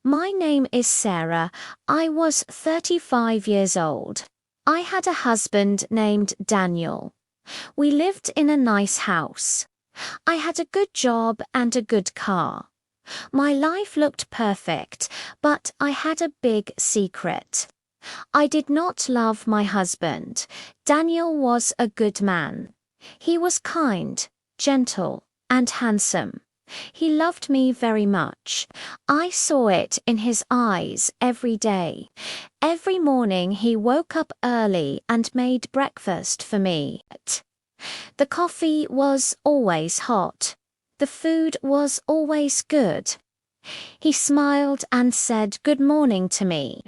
My name is Sarah. I was 35 years old. I had a husband named Daniel. We lived in a nice house. I had a good job and a good car. My life looked perfect, but I had a big secret. I did not love my husband. Daniel was a good man. He was kind, gentle, and handsome. He loved me very much. I saw it in his eyes every day. Every morning he woke up early and made breakfast for me. The coffee was always hot. The food was always good. He smiled and said good morning to me.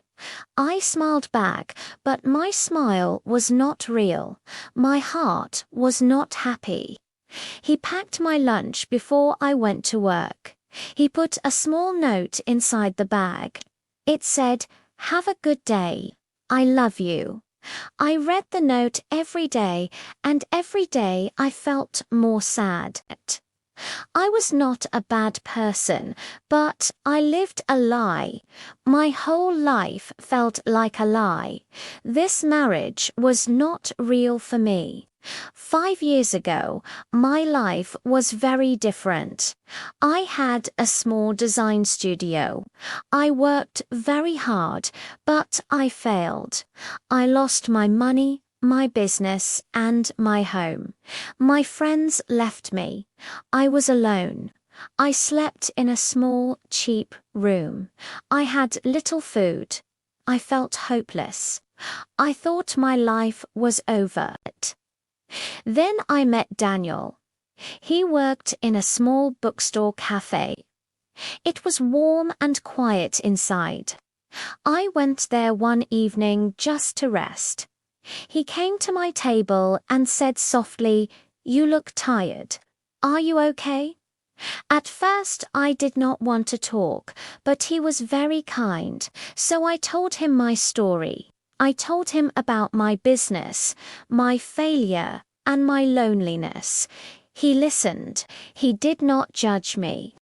I smiled back, but my smile was not real. My heart was not happy. He packed my lunch before I went to work. He put a small note inside the bag. It said, "Have a good day. I love you." I read the note every day, and every day I felt more sad. I was not a bad person, but I lived a lie. My whole life felt like a lie. This marriage was not real for me. 5 years ago, my life was very different. I had a small design studio. I worked very hard, but I failed. I lost my money, my business, and my home. My friends left me. I was alone. I slept in a small, cheap room. I had little food. I felt hopeless. I thought my life was over. Then I met Daniel. He worked in a small bookstore cafe. It was warm and quiet inside. I went there one evening just to rest. He came to my table and said softly, "You look tired. Are you okay?" At first I did not want to talk, but he was very kind, so I told him my story. I told him about my business, my failure, and my loneliness. He listened. He did not judge me.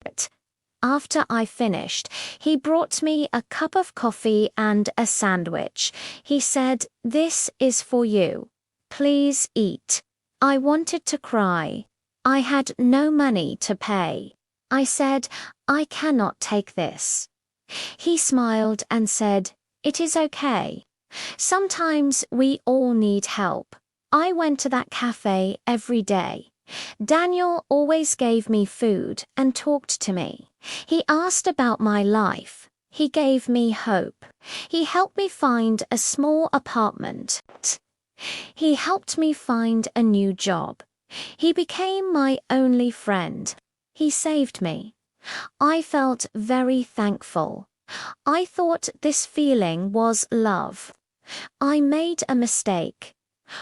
After I finished, he brought me a cup of coffee and a sandwich. He said, "This is for you. Please eat." I wanted to cry. I had no money to pay. I said, "I cannot take this." He smiled and said, "It is okay. Sometimes we all need help." I went to that cafe every day. Daniel always gave me food and talked to me. He asked about my life. He gave me hope. He helped me find a small apartment. He helped me find a new job. He became my only friend. He saved me. I felt very thankful. I thought this feeling was love. I made a mistake.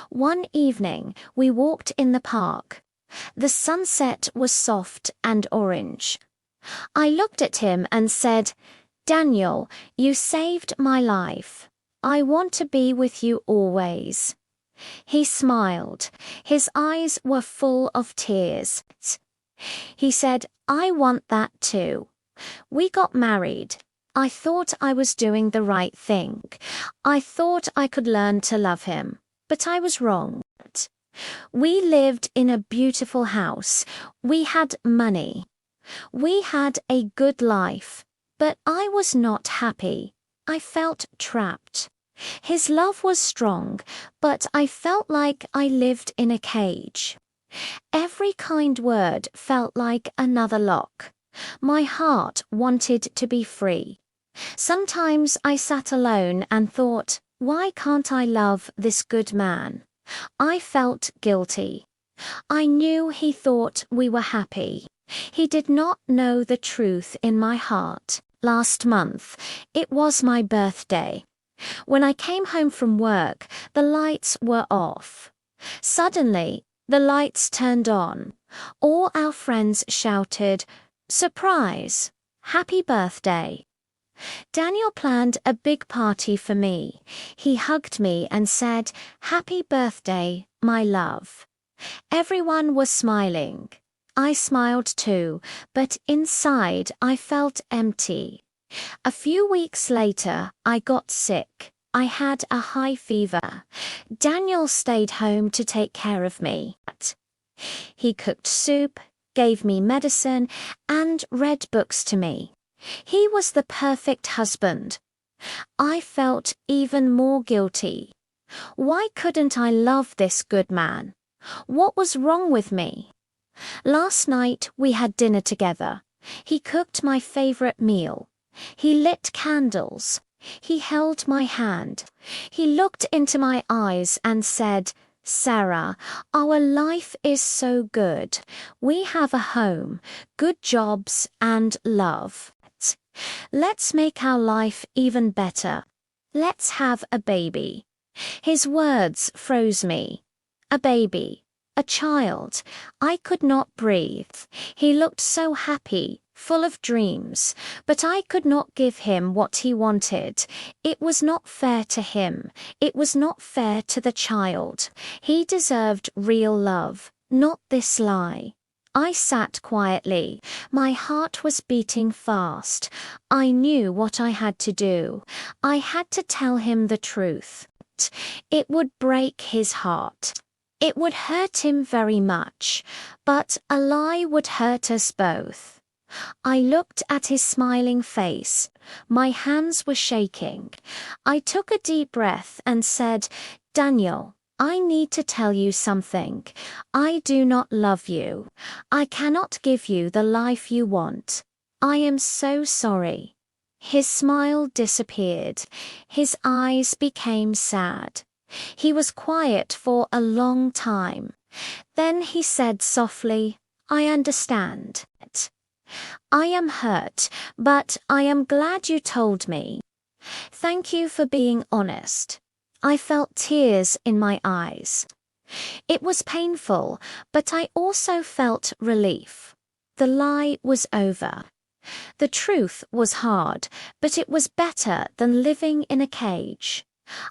One evening, we walked in the park. The sunset was soft and orange. I looked at him and said, "Daniel, you saved my life. I want to be with you always." He smiled. His eyes were full of tears. He said, "I want that too." We got married. I thought I was doing the right thing. I thought I could learn to love him, but I was wrong. We lived in a beautiful house. We had money. We had a good life, but I was not happy. I felt trapped. His love was strong, but I felt like I lived in a cage. Every kind word felt like another lock. My heart wanted to be free. Sometimes I sat alone and thought, why can't I love this good man? I felt guilty. I knew he thought we were happy. He did not know the truth in my heart. Last month, it was my birthday. When I came home from work, the lights were off. Suddenly, the lights turned on. All our friends shouted, "Surprise! Happy birthday!" Daniel planned a big party for me. He hugged me and said, "Happy birthday, my love." Everyone was smiling. I smiled too, but inside I felt empty. A few weeks later, I got sick. I had a high fever. Daniel stayed home to take care of me. He cooked soup, gave me medicine, and read books to me. He was the perfect husband. I felt even more guilty. Why couldn't I love this good man? What was wrong with me? Last night we had dinner together. He cooked my favorite meal. He lit candles. He held my hand. He looked into my eyes and said, "Sarah, our life is so good. We have a home, good jobs, and love. Let's make our life even better. Let's have a baby." His words froze me. A baby. A child. I could not breathe. He looked so happy, full of dreams, but I could not give him what he wanted. It was not fair to him. It was not fair to the child. He deserved real love, not this lie. I sat quietly. My heart was beating fast. I knew what I had to do. I had to tell him the truth. It would break his heart. It would hurt him very much, but a lie would hurt us both. I looked at his smiling face. My hands were shaking. I took a deep breath and said, "Daniel, I need to tell you something. I do not love you. I cannot give you the life you want. I am so sorry." His smile disappeared. His eyes became sad. He was quiet for a long time. Then he said softly, "I understand. I am hurt, but I am glad you told me. Thank you for being honest." I felt tears in my eyes. It was painful, but I also felt relief. The lie was over. The truth was hard, but it was better than living in a cage.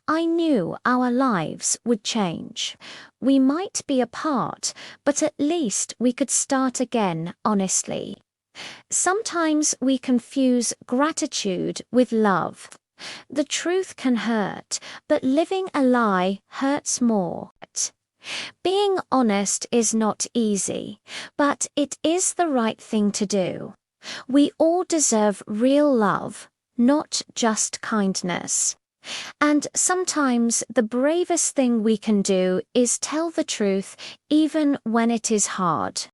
I knew our lives would change. We might be apart, but at least we could start again honestly. Sometimes we confuse gratitude with love. The truth can hurt, but living a lie hurts more. Being honest is not easy, but it is the right thing to do. We all deserve real love, not just kindness. And sometimes the bravest thing we can do is tell the truth even when it is hard.